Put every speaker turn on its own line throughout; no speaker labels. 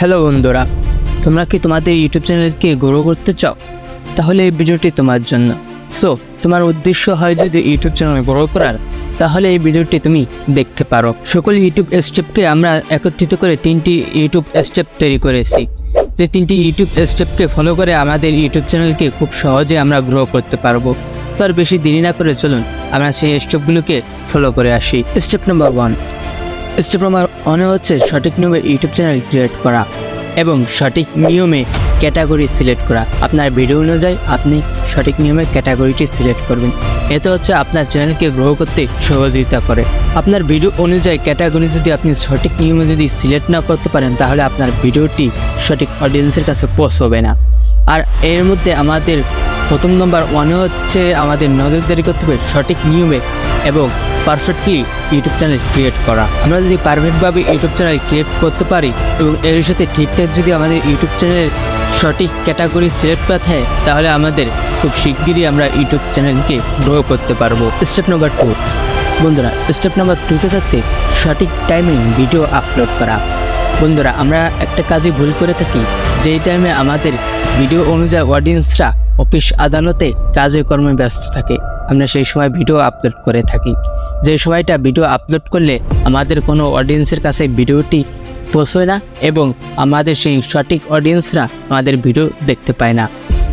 Hello বন্ধুরা, তোমরা কি তোমাদের ইউটিউব চ্যানেলকে গ্রো করতে চাও? তাহলে এই ভিডিওটি তোমার জন্য। তোমার উদ্দেশ্য হয় যদি ইউটিউব চ্যানেল গ্রো করার, তাহলে এই ভিডিওটি তুমি দেখতে পারো। সকল ইউটিউব স্টেপকে আমরা একত্রিত করে 3টি ইউটিউব স্টেপ তৈরি করেছি। যে 3টি ইউটিউব স্টেপকে ফলো করে আমাদের ইউটিউব চ্যানেলকে খুব সহজে আমরা গ্রো করতে পারবো। তো আর বেশি দেরি না করে চলুন আমরা সেই স্টেপগুলোকে ফলো করে আসি। Step number 1। স্টেপ নাম্বার 1 হচ্ছে সঠিক নিয়মে ইউটিউব চ্যানেল ক্রিয়েট করা এবং সঠিক নিয়মে ক্যাটাগরি সিলেক্ট করা। আপনার ভিডিও অনুযায়ী আপনি সঠিক নিয়মে ক্যাটাগরিটি সিলেক্ট করবেন। এতে হচ্ছে আপনার চ্যানেলকে গ্রো করতে সহযোগিতা করে। আপনার ভিডিও অনুযায়ী ক্যাটাগরি যদি আপনি সঠিক নিয়মে যদি সিলেক্ট না করতে পারেন, তাহলে আপনার ভিডিওটি সঠিক অডিয়েন্সের কাছে পৌঁছবে না। আর এর মধ্যে আমাদের প্রথম নম্বর 1 হচ্ছে আমাদের নজরদারি করতে হবে সঠিক নিয়মে এবং পারফেক্টলি ইউটিউব চ্যানেল ক্রিয়েট করা। আমরা যদি পারফেক্টভাবে ইউটিউব চ্যানেল ক্রিয়েট করতে পারি এবং এর সাথে ঠিকঠাক যদি আমাদের ইউটিউব চ্যানেলের সঠিক ক্যাটাগরি সিলেক্ট করা থাকে, তাহলে আমাদের খুব শিগগিরই আমরা ইউটিউব চ্যানেলকে গ্রো করতে পারবো। স্টেপ নাম্বার 2 বন্ধুরা, স্টেপ নাম্বার 2তে থাকছে সঠিক টাইমে ভিডিও আপলোড করা। বন্ধুরা, আমরা একটা কাজে ভুল করে থাকি, যেই টাইমে আমাদের ভিডিও অনুযায়ী অডিয়েন্সরা অফিস আদালতে কাজে কর্মে ব্যস্ত থাকে, আমরা সেই সময় ভিডিও আপলোড করে থাকি। যে সময়টা ভিডিও আপলোড করলে আমাদের কোনো অডিয়েন্সের কাছে ভিডিওটি পৌঁছয় না এবং আমাদের সেই সঠিক অডিয়েন্সরা আমাদের ভিডিও দেখতে পায় না।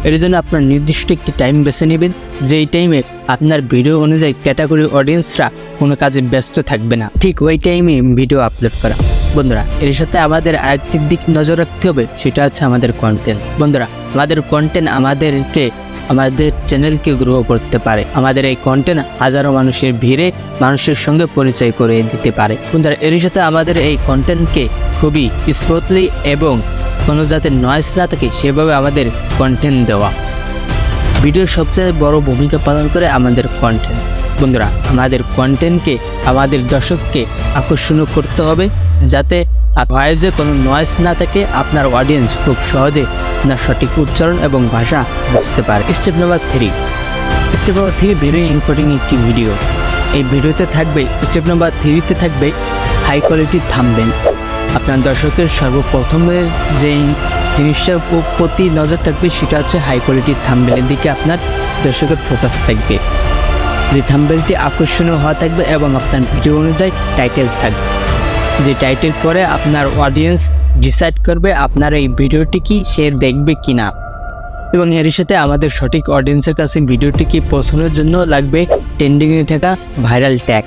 এর জন্য আপনার নির্দিষ্ট একটি টাইম বেছে নেবেন, যেই টাইমে আপনার ভিডিও অনুযায়ী ক্যাটাগরি অডিয়েন্সরা কোনো কাজে ব্যস্ত থাকবে না, ঠিক ওই টাইমে ভিডিও আপলোড করা। বন্ধুরা, এর সাথে আমাদের আরেকটি দিক নজর রাখতে হবে, সেটা হচ্ছে আমাদের কন্টেন্ট। বন্ধুরা, আমাদের কন্টেন্ট আমাদের চ্যানেলকে গ্রো করতে পারে। আমাদের এই কন্টেন্ট হাজারো মানুষের ভিড়ে মানুষের সঙ্গে পরিচয় করে দিতে পারে। বন্ধুরা, এর সাথে আমাদের এই কন্টেন্টকে খুবই স্মুথলি এবং কোনো যাতে নয়েজ না থাকে সেভাবে আমাদের কন্টেন্ট দেওয়া। ভিডিওর সবচেয়ে বড় ভূমিকা পালন করে আমাদের কন্টেন্ট। বন্ধুরা, আমাদের কন্টেন্টকে আমাদের দর্শককে আকর্ষণ করতে হবে, যাতে ভয়েসে কোনো নয়েজ না থাকে, আপনার অডিয়েন্স খুব সহজে আপনার সঠিক উচ্চারণ এবং ভাষা বুঝতে পারে। স্টেপ নাম্বার 3 ভেরি ইম্পর্টেন্ট একটি ভিডিও। এই ভিডিওতে থাকবে স্টেপ নাম্বার 3তে থাকবে হাই কোয়ালিটির থাম্বনেল। আপনার দর্শকের সর্বপ্রথমের যেই জিনিসটার প্রতি নজর থাকবে সেটা হচ্ছে হাই কোয়ালিটির থাম্বনেলের দিকে আপনার দর্শকের ফোকাস থাকবে। যে থাম্বনেলটি আকর্ষণীয় হওয়া থাকবে এবং আপনার ভিডিও অনুযায়ী টাইটেল থাকবে। যে টাইটেল পরে আপনার অডিয়েন্স ডিসাইড করবে আপনার এই ভিডিওটি কি সে দেখবে কি না। এবং এর সাথে আমাদের সঠিক অডিয়েন্সের কাছে ভিডিওটি কি পৌঁছানোর জন্য লাগবে ট্রেন্ডিংয়ে থাকা ভাইরাল ট্যাগ।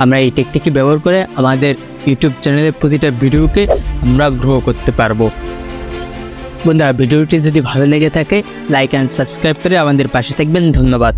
আমরা এই ট্যাগটিকে ব্যবহার করে আমাদের ইউটিউব চ্যানেলের প্রতিটা ভিডিওকে আমরা গ্রো করতে পারবো। বন্ধুরা, ভিডিওটি যদি ভালো লেগে থাকে লাইক অ্যান্ড সাবস্ক্রাইব করে আমাদের পাশে থাকবেন। ধন্যবাদ।